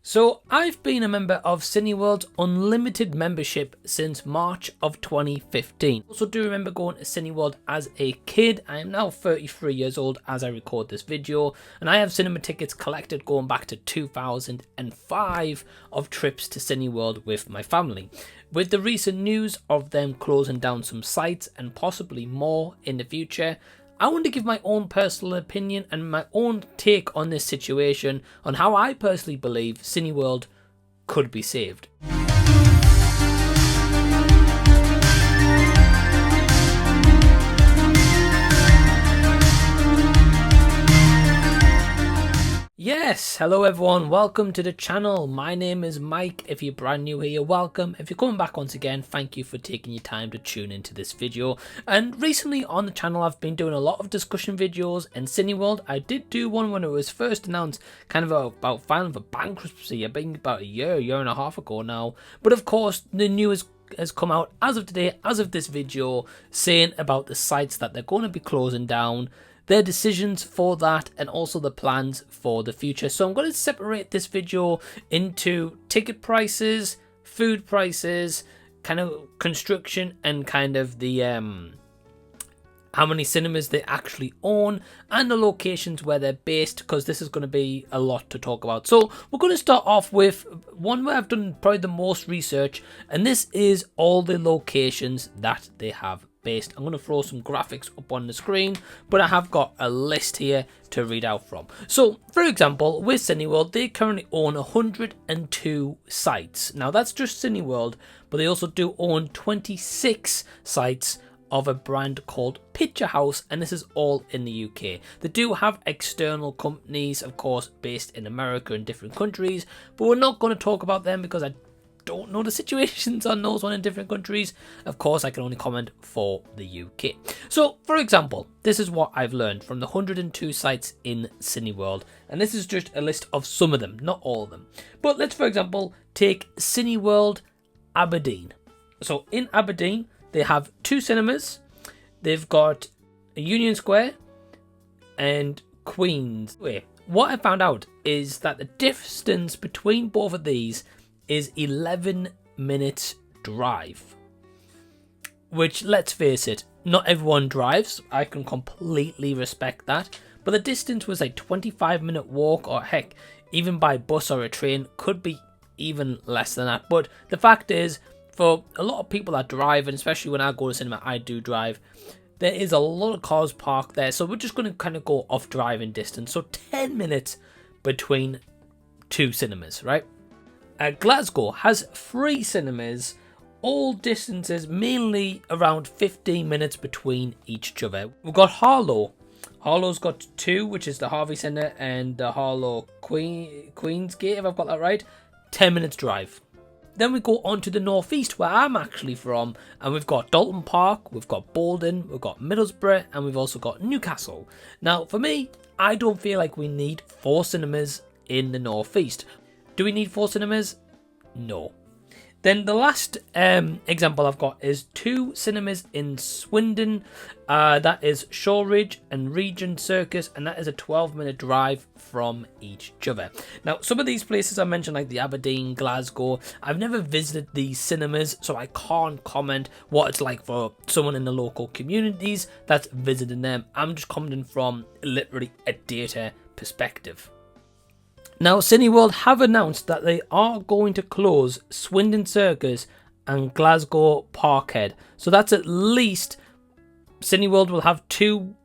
So I've been a member of Cineworld's unlimited membership since March of 2015. Also do remember going to Cineworld as a kid. I am now 33 years old as I record this video, and I have cinema tickets collected going back to 2005 of trips to Cineworld with my family. With the recent news of them closing down some sites and possibly more in the future, I want to give my own personal opinion and my own take on this situation, on how I personally believe Cineworld could be saved. Yes, hello everyone, welcome to the channel. My name is Mike. If you're brand new here, welcome. If you're coming back once again, thank you for taking your time to tune into this video. And recently on the channel, I've been doing a lot of discussion videos in Cineworld. I did do one when it was first announced, kind of about filing for bankruptcy, I think about a year and a half ago now. But of course, the news has come out as of today, as of this video, saying about the sites that they're going to be closing down, their decisions for that, and also the plans for the future. So I'm going to separate this video into ticket prices, food prices, kind of construction, and kind of the how many cinemas they actually own, and the locations where they're based, because this is going to be a lot to talk about. So we're going to start off with one where I've done probably the most research, and this is all the locations that they have based. I'm going to throw some graphics up on the screen, but I have got a list here to read out from. So, for example, with Cineworld, they currently own 102 sites. Now, that's just Cineworld, but they also do own 26 sites of a brand called Picture House, and this is all in the UK. They do have external companies, of course, based in America and different countries, but we're not going to talk about them because I don't know the situations on those one in different countries. Of course, I can only comment for the UK. So, for example, this is what I've learned from the 102 sites in Cineworld, and this is just a list of some of them, not all of them. But let's, for example, take Cineworld Aberdeen. So, in Aberdeen, they have 2 cinemas. They've got a Union Square and Queens. What I found out is that the distance between both of these is 11 minutes drive, which, let's face it, not everyone drives. I can completely respect that, but the distance was like 25-minute walk, or heck, even by bus or a train, could be even less than that. But the fact is, for a lot of people that drive, and especially when I go to cinema, I do drive, there is a lot of cars parked there, so we're just going to kind of go off driving distance. So 10 minutes between 2 cinemas, right? Glasgow has 3 cinemas, all distances mainly around 15 minutes between each other. We've got Harlow. Harlow's got 2, which is the Harvey Centre and the Harlow Queensgate, if I've got that right. 10 minutes drive. Then we go on to the northeast, where I'm actually from, and we've got Dalton Park, we've got Bolden, we've got Middlesbrough, and we've also got Newcastle. Now, for me, I don't feel like we need 4 cinemas in the northeast. Do we need 4 cinemas? No. Then the last example I've got is 2 cinemas in Swindon. That is Shoreditch and Regent Circus, and that is a 12-minute drive from each other. Now, some of these places I mentioned, like the Aberdeen, Glasgow, I've never visited these cinemas, so I can't comment what it's like for someone in the local communities that's visiting them. I'm just commenting from literally a data perspective. Now, Cineworld have announced that they are going to close Swindon Circus and Glasgow Parkhead. So that's at least Cineworld will have 2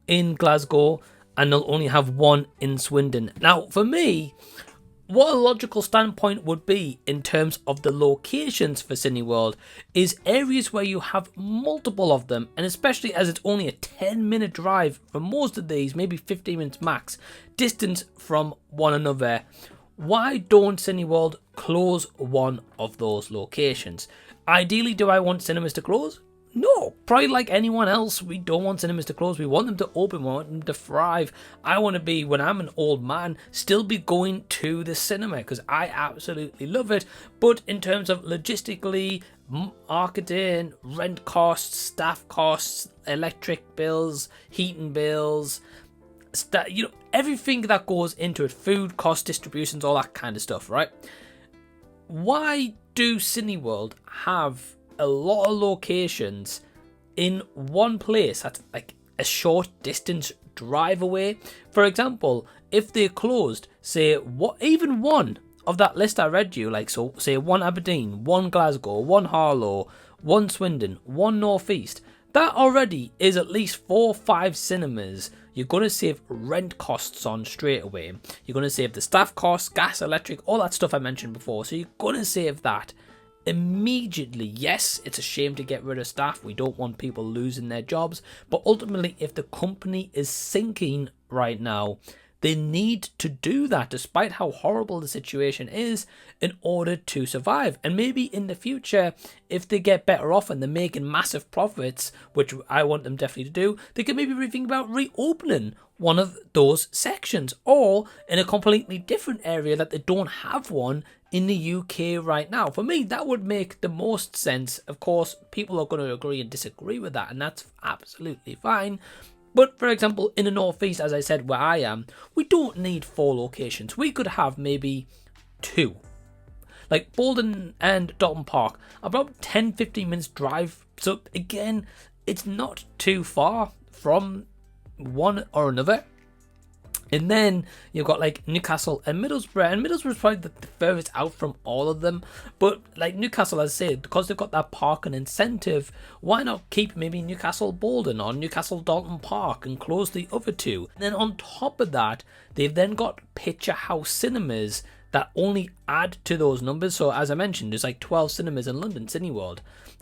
in Glasgow and they'll only have 1 in Swindon. Now, for me, what a logical standpoint would be in terms of the locations for Cineworld is areas where you have multiple of them, and especially as it's only a 10-minute drive for most of these, maybe 15 minutes max, distance from one another. Why don't Cineworld close one of those locations? Ideally, do I want cinemas to close? No, probably like anyone else, we don't want cinemas to close. We want them to open, we want them to thrive. I want to be, when I'm an old man, still be going to the cinema because I absolutely love it. But in terms of logistically, marketing, rent costs, staff costs, electric bills, heating bills, everything that goes into it, food, cost, distributions, all that kind of stuff, right? Why do Cineworld have a lot of locations in one place that's like a short distance drive away? For example, if they closed, say, even one of that list I read you, like, so say one Aberdeen, one Glasgow, one Harlow, one Swindon, one North East, that already is at least 4 or 5 cinemas you're going to save rent costs on straight away. You're going to save the staff costs, gas, electric, all that stuff I mentioned before. So you're going to save that immediately. Yes, it's a shame to get rid of staff. We don't want people losing their jobs. But ultimately, if the company is sinking right now, they need to do that despite how horrible the situation is in order to survive. And maybe in the future, if they get better off and they're making massive profits, which I want them definitely to do, they could maybe rethink about reopening one of those sections, or in a completely different area that they don't have one in the UK right now. For me, that would make the most sense. Of course, people are going to agree and disagree with that, and that's absolutely fine. But for example, in the North East, as I said, where I am, we don't need 4 locations. We could have maybe 2. Like Bolton and Dalton Park, about 10-15 minutes drive. So again, it's not too far from one or another. And then you've got like Newcastle and Middlesbrough. And Middlesbrough's probably the furthest out from all of them. But like Newcastle, as I said, because they've got that parking incentive, why not keep maybe Newcastle Bolton or Newcastle Dalton Park and close the other 2? And then on top of that, they've then got Picture House Cinemas that only add to those numbers. So as I mentioned, there's like 12 cinemas in London, Cineworld.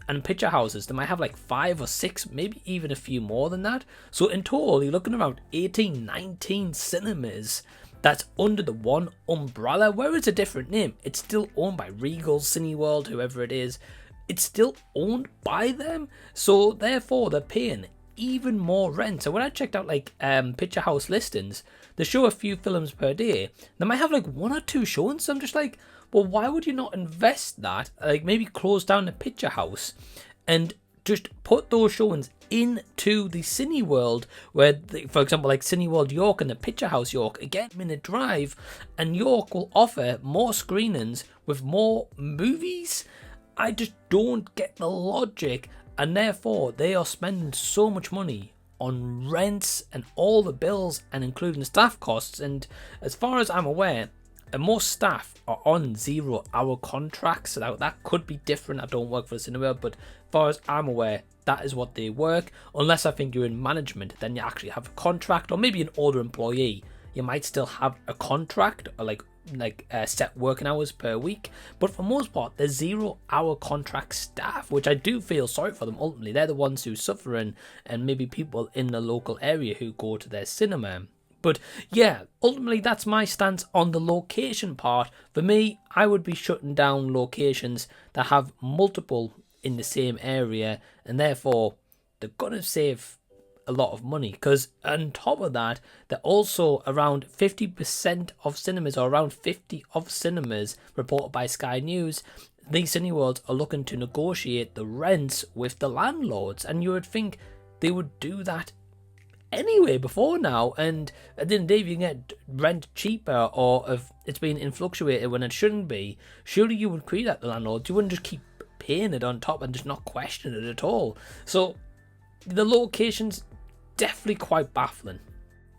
And Picture Houses, they might have like 5 or 6, maybe even a few more than that. So in total, you're looking around 18, 19 cinemas that's under the one umbrella, where it's a different name. It's still owned by Regal, Cineworld, whoever it is. It's still owned by them. So therefore, they're paying even more rent. So when I checked out like Picture House listings, they show a few films per day. They might have like 1 or 2 showings. So I'm just like, well, why would you not invest that? Like maybe close down the Picture House and just put those showings into the Cineworld, where, for example, like Cineworld York and the Picture House York, again, minute drive, and York will offer more screenings with more movies. I just don't get the logic, and therefore they are spending so much money on rents and all the bills and including staff costs. And as far as I'm aware, most staff are on 0-hour contracts, so that could be different. I don't work for the cinema, but as far as I'm aware, that is what they work. Unless I think you're in management, then you actually have a contract, or maybe an older employee, you might still have a contract, or like set working hours per week. But for most part, they're 0-hour contract staff, which I do feel sorry for them. Ultimately, they're the ones who suffer, and maybe people in the local area who go to their cinema. But yeah, ultimately that's my stance on the location part. For me, I would be shutting down locations that have multiple in the same area, and therefore they're going to save a lot of money. Because on top of that, they're also around 50% of cinemas, or around 50 of cinemas, reported by Sky News, these Cineworlds are looking to negotiate the rents with the landlords. And you would think they would do that anyway before now, and at the end of the day, if you can get rent cheaper, or if it's been fluctuated when it shouldn't be, surely you would create that, the landlords. You wouldn't just keep paying it on top and just not question it at all. So the location's definitely quite baffling.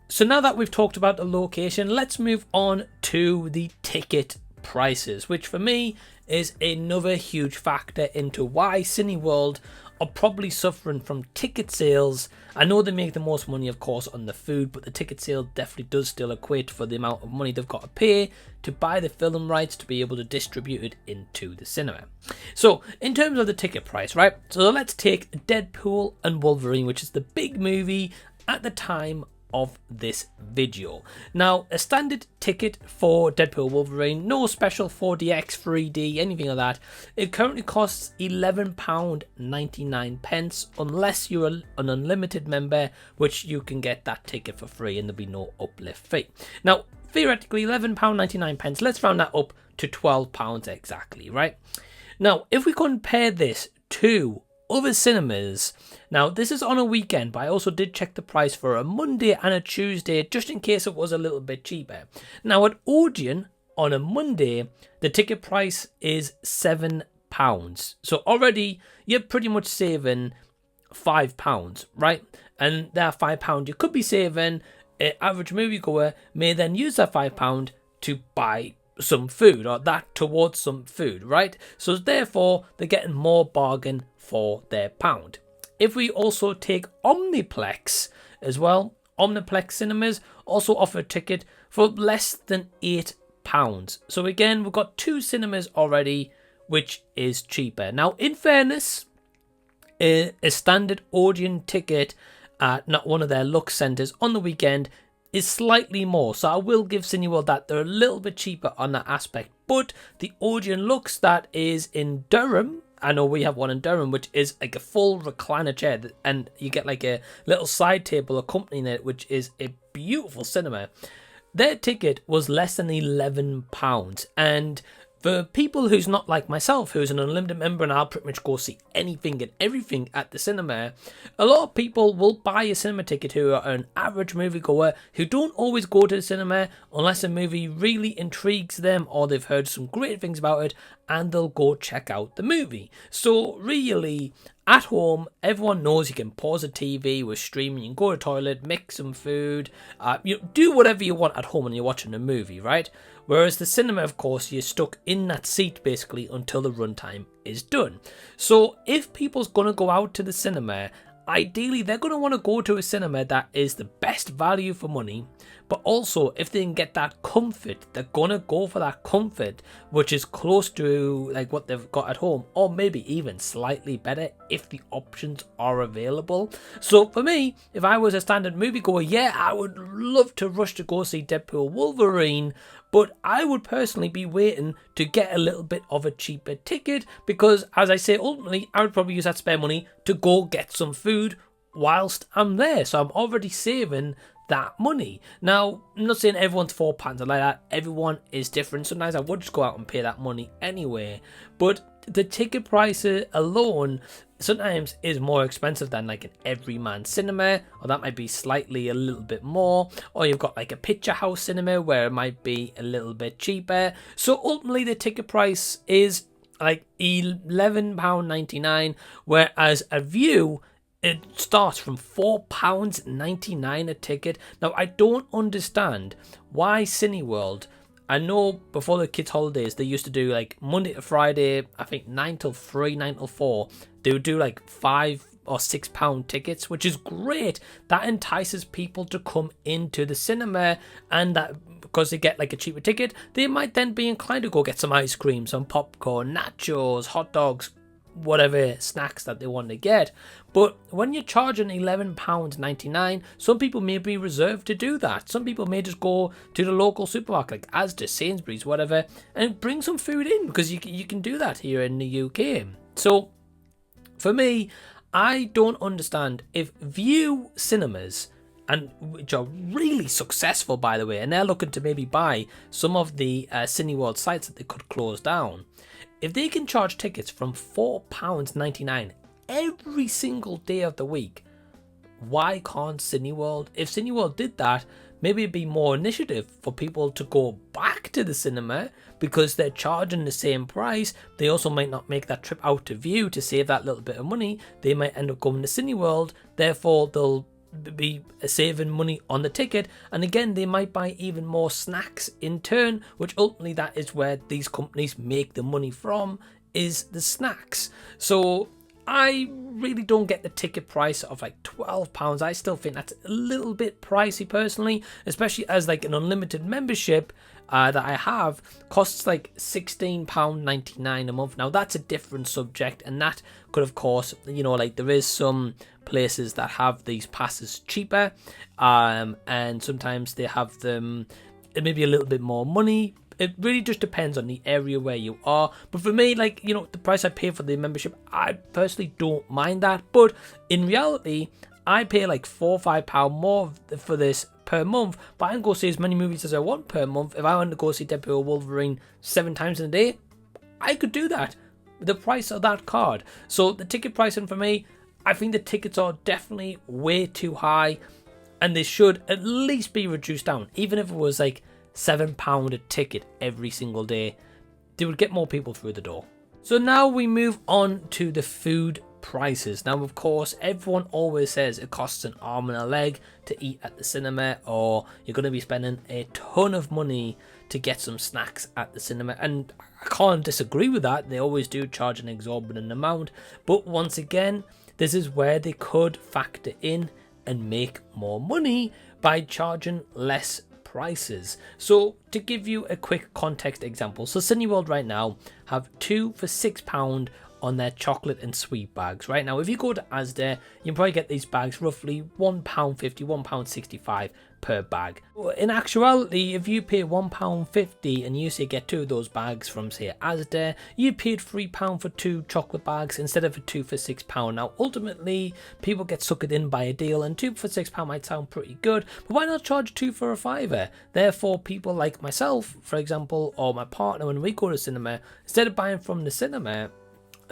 So now that we've talked about the location, let's move on to the ticket prices, which for me is another huge factor into why Cineworld are probably suffering from ticket sales. I know they make the most money, of course, on the food, but the ticket sale definitely does still equate for the amount of money they've got to pay to buy the film rights to be able to distribute it into the cinema. So in terms of the ticket price, right, so let's take Deadpool and Wolverine, which is the big movie at the time of this video. Now, a standard ticket for Deadpool Wolverine, no special 4DX, 3D, anything like that, it currently costs £11.99, unless you're an unlimited member, which you can get that ticket for free and there'll be no uplift fee. Now, theoretically, £11.99, let's round that up to £12 exactly, right? Now, if we compare this to other cinemas. Now, this is on a weekend, but I also did check the price for a Monday and a Tuesday, just in case it was a little bit cheaper. Now, at Odeon, on a Monday, the ticket price is £7. So already, you're pretty much saving £5, right? And that £5 you could be saving, an average moviegoer may then use that £5 to buy some food, or that towards some food, right? So therefore, they're getting more bargain for their pound. If we also take Omniplex as well, Omniplex Cinemas also offer a ticket for less than £8. So again, we've got two cinemas already, which is cheaper. Now, in fairness, a standard Odeon ticket at not one of their Lux centres on the weekend is slightly more, so I will give Cineworld that they're a little bit cheaper on that aspect. But the Odeon Lux that is in Durham, I know we have one in Durham, which is like a full recliner chair, and you get like a little side table accompanying it, which is a beautiful cinema. Their ticket was less than £11, and for people who's not like myself, who's an unlimited member and I'll pretty much go see anything and everything at the cinema, a lot of people will buy a cinema ticket who are an average moviegoer who don't always go to the cinema unless a movie really intrigues them or they've heard some great things about it, and they'll go check out the movie. So really, at home, everyone knows you can pause a TV with streaming, you can go to the toilet, make some food, do whatever you want at home when you're watching a movie, right? Whereas the cinema, of course, you're stuck in that seat basically until the runtime is done. So if people's going to go out to the cinema, ideally they're going to want to go to a cinema that is the best value for money, but also if they can get that comfort, they're going to go for that comfort, which is close to like what they've got at home, or maybe even slightly better if the options are available. So for me, if I was a standard moviegoer, yeah, I would love to rush to go see Deadpool Wolverine, but I would personally be waiting to get a little bit of a cheaper ticket because, as I say, ultimately, I would probably use that spare money to go get some food whilst I'm there. So I'm already saving that money. Now, I'm not saying everyone's £4 or like that. Everyone is different. Sometimes I would just go out and pay that money anyway. But the ticket price alone sometimes is more expensive than like an everyman cinema, or that might be slightly a little bit more, or you've got like a picture house cinema where it might be a little bit cheaper. So ultimately the ticket price is like £11.99, whereas a View, it starts from £4.99 a ticket. Now, I don't understand why Cineworld, I know before the kids' holidays, they used to do like Monday to Friday, I think 9 till 3, 9 till 4. They would do like £5 or £6 tickets, which is great. That entices people to come into the cinema, and that because they get like a cheaper ticket, they might then be inclined to go get some ice cream, some popcorn, nachos, hot dogs, whatever snacks that they want to get. But when you're charging £11.99, some people may be reserved to do that. Some people may just go to the local supermarket, like Asda, Sainsbury's, whatever, and bring some food in, because you can do that here in the UK. So for me, I don't understand if View Cinemas, and which are really successful, by the way, and they're looking to maybe buy some of the Cineworld sites that they could close down. If they can charge tickets from £4.99 every single day of the week, why can't Cineworld? If Cineworld did that, maybe it'd be more initiative for people to go back to the cinema because they're charging the same price. They also might not make that trip out to View to save that little bit of money. They might end up going to Cineworld, therefore they'll be saving money on the ticket, and again they might buy even more snacks in turn, which ultimately that is where these companies make the money from, is the snacks. So I really don't get the ticket price of like £12. I still think that's a little bit pricey personally, especially as like an unlimited membership that I have costs like £16.99 a month. Now that's a different subject, and that could, of course, like there is some places that have these passes cheaper, and sometimes they have them maybe a little bit more money. It really just depends on the area where you are. But for me, like, the price I pay for the membership, I personally don't mind that. But in reality, I pay like £4 or £5 more for this per month, but I can go see as many movies as I want per month. If I want to go see Deadpool or Wolverine 7 times in a day, I could do that. the price of that card. So the ticket pricing for me, I think the tickets are definitely way too high, and they should at least be reduced down. Even if it was like £7 a ticket every single day, they would get more people through the door. So now we move on to the food prices. Now, of course, everyone always says it costs an arm and a leg to eat at the cinema, or you're going to be spending a ton of money to get some snacks at the cinema, and I can't disagree with that. They always do charge an exorbitant amount, but once again, this is where they could factor in and make more money by charging less prices. So to give you a quick context example, so Cineworld right now have 2 for £6 on their chocolate and sweet bags. Right now, if you go to Asda, you can probably get these bags roughly £1.50, £1.65 per bag. In actuality, if you pay £1.50 and you say get 2 of those bags from, say, Asda, you paid £3 for 2 chocolate bags instead of a 2 for £6. Now, ultimately, people get suckered in by a deal, and 2 for £6 might sound pretty good, but why not charge 2 for a fiver? Therefore, people like myself, for example, or my partner, when we go to cinema, instead of buying from the cinema,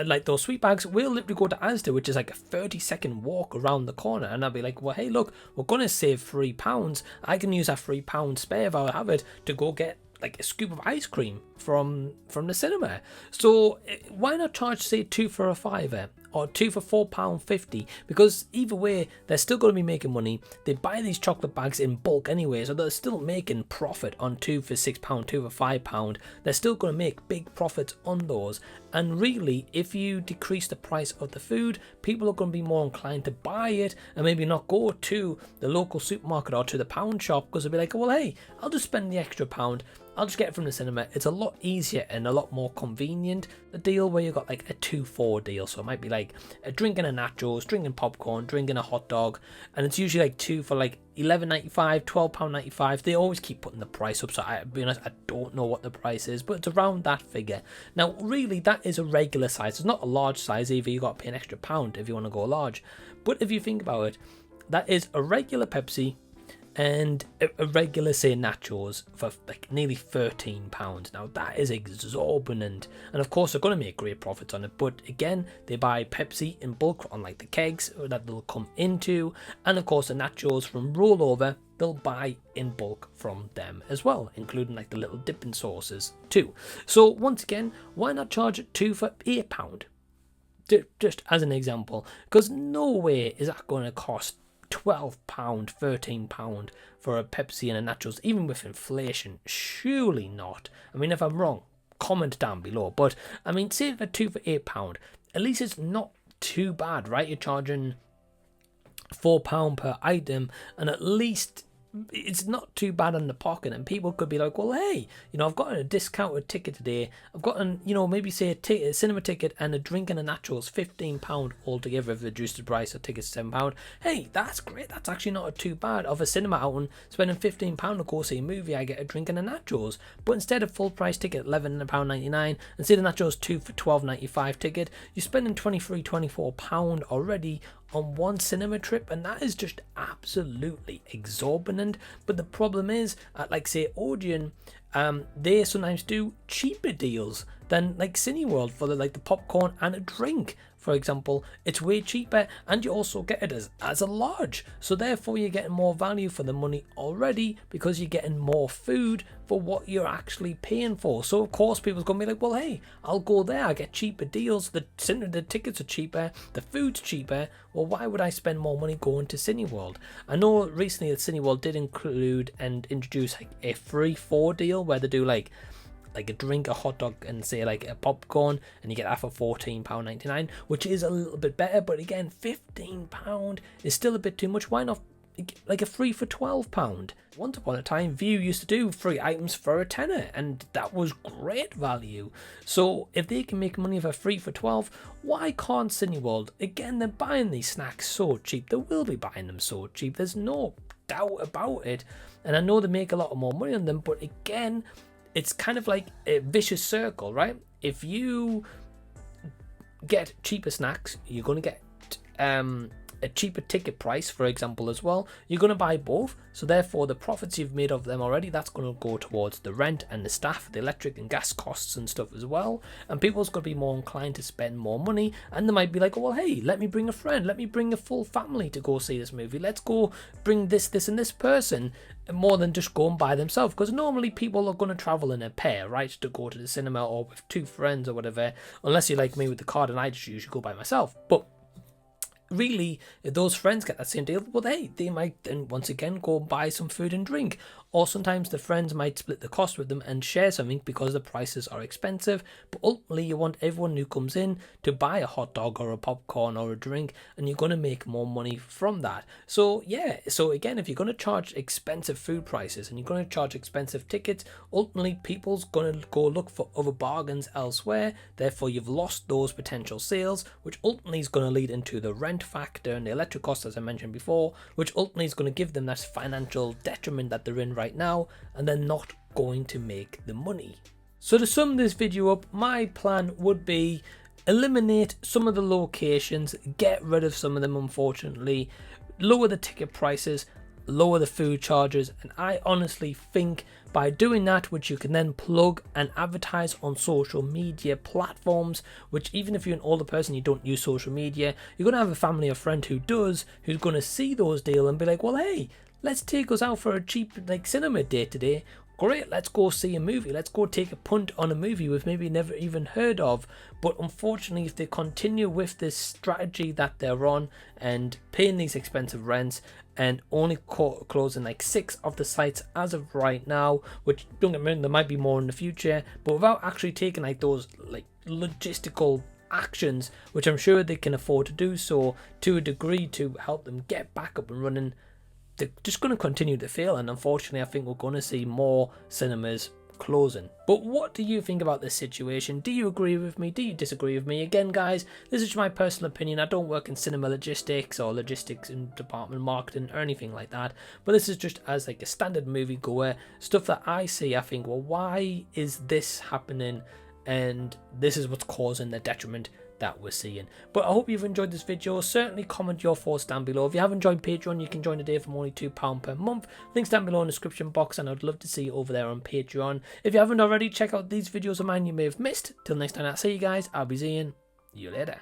like those sweet bags, we'll literally go to Asda, which is like a 30-second walk around the corner, and I'll be like, well, hey, look, we're gonna save £3. I can use that £3 spare if I have it to go get like a scoop of ice cream from the cinema. So why not charge, say, 2 for a fiver or 2 for £4.50? Because either way, they're still going to be making money. They buy these chocolate bags in bulk anyway, so they're still making profit on 2 for £6, 2 for £5. They're still going to make big profits on those. And really, if you decrease the price of the food, people are going to be more inclined to buy it and maybe not go to the local supermarket or to the pound shop, because they'll be like, well, hey, I'll just spend the extra £1. I'll just get it from the cinema. It's a lot easier and a lot more convenient. The deal where you got like a 2-4 deal, so it might be like a drink and a nachos, drinking popcorn, drinking a hot dog, and it's usually like 2 for like £11.95, £12.95. They always keep putting the price up, so I'll be honest, I don't know what the price is, but it's around that figure. Now, really, that is a regular size. It's not a large size either. You got to pay an extra £1 if you want to go large. But if you think about it, that is a regular Pepsi and a regular, say, nachos for like nearly £13. Now that is exorbitant, and of course they're going to make great profits on it, but again, they buy Pepsi in bulk on like the kegs that they'll come into, and of course the nachos from rollover they'll buy in bulk from them as well, including like the little dipping sauces too. So once again, why not charge it 2 for £8? Just as an example, because no way is that going to cost £12, £13 for a Pepsi and a nachos, even with inflation. Surely not. I mean, if I'm wrong, comment down below. But I mean, say for 2 for £8, at least it's not too bad, right? You're charging £4 per item, and at least it's not too bad in the pocket, and people could be like, well, hey, you know, I've got a discounted ticket today. I've got an, you know, maybe say a cinema ticket and a drink and a nachos, £15 altogether if reduced the price of tickets to £7. Hey, that's great. That's actually not too bad of a cinema outing. Spending £15 to go see a movie, I get a drink and a nachos. But instead of full price ticket £11.99, and say the nachos 2 for £12.95 ticket, you're spending £24 already on one cinema trip, and that is just absolutely exorbitant. But the problem is, at like say Odeon, they sometimes do cheaper deals than like Cineworld for the popcorn and a drink. For example, it's way cheaper, and you also get it as a large, so therefore you're getting more value for the money already, because you're getting more food for what you're actually paying for. So of course people's gonna be like, well, hey, I'll go there, I get cheaper deals, the tickets are cheaper, the food's cheaper. Well, why would I spend more money going to Cineworld? I know recently that Cineworld did include and introduce like a free 4 deal where they do like a drink, a hot dog, and say like a popcorn, and you get that for £14.99, which is a little bit better. But again, £15 is still a bit too much. Why not like a free for £12? Once upon a time, View used to do free items for a tenner, and that was great value. So if they can make money for free for 12, why can't Cineworld? Again, they're buying these snacks so cheap. They will be buying them so cheap. There's no doubt about it. And I know they make a lot more money on them, but again, it's kind of like a vicious circle, right? If you get cheaper snacks, you're going to get a cheaper ticket price, for example, as well, you're going to buy both. So therefore, the profits you've made of them already, that's going to go towards the rent and the staff, the electric and gas costs and stuff as well. And people's going to be more inclined to spend more money, and they might be like, oh, well, hey, let me bring a friend, let me bring a full family to go see this movie. Let's go bring this and this person, more than just go and by themselves, because normally people are going to travel in a pair, right, to go to the cinema, or with two friends or whatever, unless you're like me with the card and I just usually go by myself. But really, if those friends get that same deal, well, they might then once again go buy some food and drink. Or sometimes the friends might split the cost with them and share something because the prices are expensive. But ultimately, you want everyone who comes in to buy a hot dog or a popcorn or a drink, and you're going to make more money from that. So yeah, so again, if you're going to charge expensive food prices and you're going to charge expensive tickets, ultimately people's going to go look for other bargains elsewhere. Therefore, you've lost those potential sales, which ultimately is going to lead into the rent factor and the electric cost, as I mentioned before, which ultimately is going to give them that financial detriment that they're in right now, and they're not going to make the money. So to sum this video up, my plan would be eliminate some of the locations, get rid of some of them unfortunately, lower the ticket prices, lower the food charges, and I honestly think by doing that, which you can then plug and advertise on social media platforms, which even if you're an older person, you don't use social media, you're going to have a family or friend who does, who's going to see those deals and be like, well, hey, let's take us out for a cheap cinema date today. Great, let's go see a movie. Let's go take a punt on a movie we've maybe never even heard of. But unfortunately, if they continue with this strategy that they're on and paying these expensive rents and only closing 6 of the sites as of right now, which don't get me wrong, there might be more in the future, but without actually taking those logistical actions, which I'm sure they can afford to do so to a degree to help them get back up and running, they're just going to continue to fail, and unfortunately I think we're going to see more cinemas closing. But what do you think about this situation? Do you agree with me? Do you disagree with me? Again, guys, this is my personal opinion. I don't work in cinema logistics or logistics in department marketing or anything like that, but this is just as a standard movie goer, stuff that I see. I think, well, why is this happening? And this is what's causing the detriment that we're seeing. But I hope you've enjoyed this video. Certainly comment your thoughts down below. If you haven't joined Patreon, you can join today from only £2 per month. Links down below in the description box, and I'd love to see you over there on Patreon. If you haven't already, check out these videos of mine you may have missed. Till next time I see you guys, I'll be seeing you later.